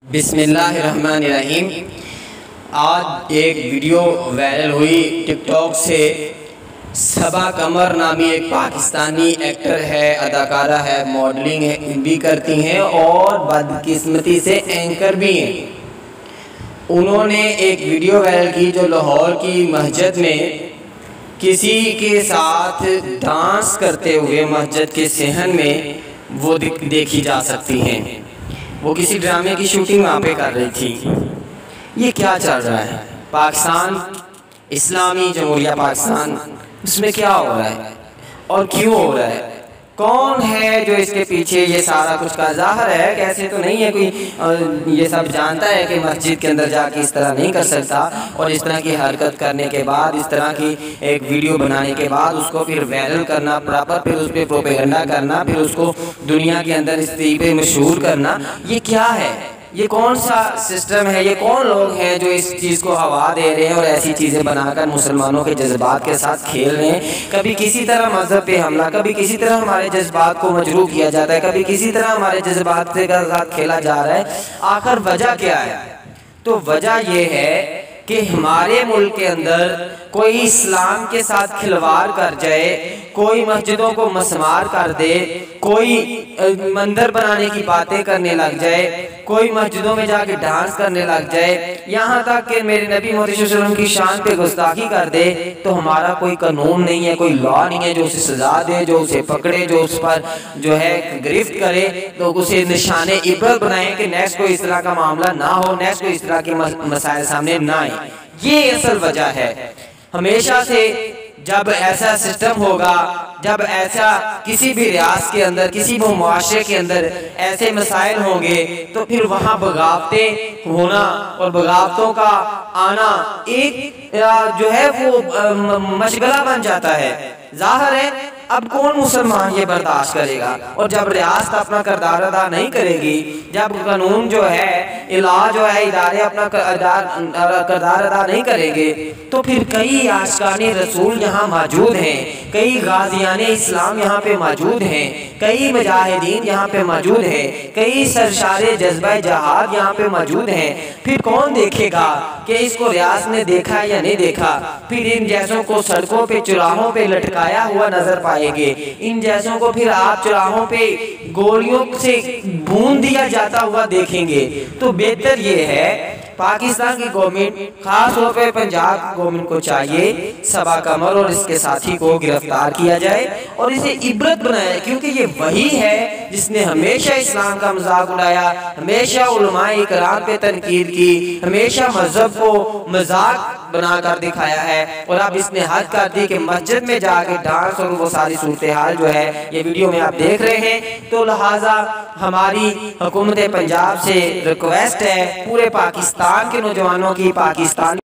बिस्मिल्लाहिर्रहमानिर्रहीम। आज एक वीडियो वायरल हुई टिकटॉक से। सबा कमर नामी एक पाकिस्तानी एक्टर है, अदाकारा है, मॉडलिंग भी करती हैं और बदकिस्मती से एंकर भी हैं। उन्होंने एक वीडियो वायरल की जो लाहौर की मस्जिद में किसी के साथ डांस करते हुए मस्जिद के सहन में वो देखी जा सकती हैं। वो किसी ड्रामे की शूटिंग वहाँ पे कर रही थी। ये क्या चल रहा है? पाकिस्तान इस्लामी जमहूरिया पाकिस्तान, उसमें क्या हो रहा है और क्यों हो रहा है? कौन है जो इसके पीछे ये सारा कुछ का? ज़ाहिर है कैसे तो नहीं है कोई ये सब जानता है कि मस्जिद के अंदर जाके इस तरह नहीं कर सकता, और इस तरह की हरकत करने के बाद, इस तरह की एक वीडियो बनाने के बाद उसको फिर वायरल करना प्रॉपर, फिर उस पर प्रोपेगेंडा करना, फिर उसको दुनिया के अंदर इस तरीके पे मशहूर करना, ये क्या है? ये कौन सा सिस्टम है? ये कौन लोग हैं जो इस चीज़ को हवा दे रहे हैं और ऐसी चीज़ें बनाकर मुसलमानों के जज्बात के साथ खेल रहे हैं? कभी किसी तरह मज़हब पे हमला, कभी किसी तरह हमारे जज्बात को मजरूह किया जाता है, कभी किसी तरह हमारे जज्बात के साथ खेला जा रहा है। आखिर वजह क्या है? तो वजह ये है कि हमारे मुल्क के अंदर कोई इस्लाम के साथ खिलवाड़ कर जाए, कोई मस्जिदों को मसमार कर दे, कोई मंदिर बनाने की बातें करने लग जाए, कोई मस्जिदों में जाके डांस करने लग जाए, यहाँ तक कि मेरे नबी मोहम्मद सल्लल्लाहु अलैहि वसल्लम की शान पे गुस्ताखी कर दे, तो हमारा कोई कानून नहीं है, कोई लॉ नहीं है जो उसे सजा दे, जो उसे पकड़े, जो उस पर जो है गिरफ्त करे, तो उसे निशाने इबरत बनाए कि नेक्स्ट कोई इस तरह का मामला ना हो, नेक्स्ट कोई इस तरह के मसाइल सामने ना आए। ये असल वजह है। हमेशा से जब ऐसा सिस्टम होगा, जब ऐसा किसी भी रियासत के अंदर, किसी भी मुआशरे के अंदर ऐसे मसाइल होंगे, तो फिर वहाँ बगावतें होना और बगावतों का आना एक जो है वो मशगला बन जाता है। जाहिर है अब कौन मुसलमान ये बर्दाश्त करेगा? और जब रियासत अपना किरदार अदा नहीं करेगी, जब कानून जो है, इलाज जो है, इदारे अपना किरदार अदा नहीं करेंगे, तो फिर कई आशिकाने रसूल यहाँ मौजूद हैं, कई गाजियाने इस्लाम यहाँ पे मौजूद हैं, कई मुजाहिदीन यहाँ पे मौजूद हैं, कई सरशारे जज्बा जहाद यहाँ पे मौजूद हैं। फिर कौन देखेगा कि इसको रियासत ने देखा या नहीं देखा? फिर इन जैसों को सड़कों पे, चौराहों पे लटकाया हुआ नजर पाएंगे। इन जैसों को फिर आप चौराहों पे गोलियों से भून दिया जाता हुआ देखेंगे। तो बेहतर ये है पाकिस्तान की गवर्नमेंट, खास तौर पर पंजाब गवर्नमेंट को चाहिए सबा कमर और इसके साथी को गिरफ्तार किया जाए और इसे इबरत बनाया, क्योंकि ये वही है जिसने हमेशा इस्लाम का मजाक उड़ाया, हमेशा उलमाए इकराम पे तनकीद की, हमेशा मजहब को मजाक बनाकर दिखाया है। और अब इसने हद कर दी कि मस्जिद में जाके डांस और वो सारी सूरत हाल जो है ये वीडियो में आप देख रहे हैं। तो लिहाजा हमारी हुकूमत पंजाब से रिक्वेस्ट है, पूरे पाकिस्तान के नौजवानों की, पाकिस्तान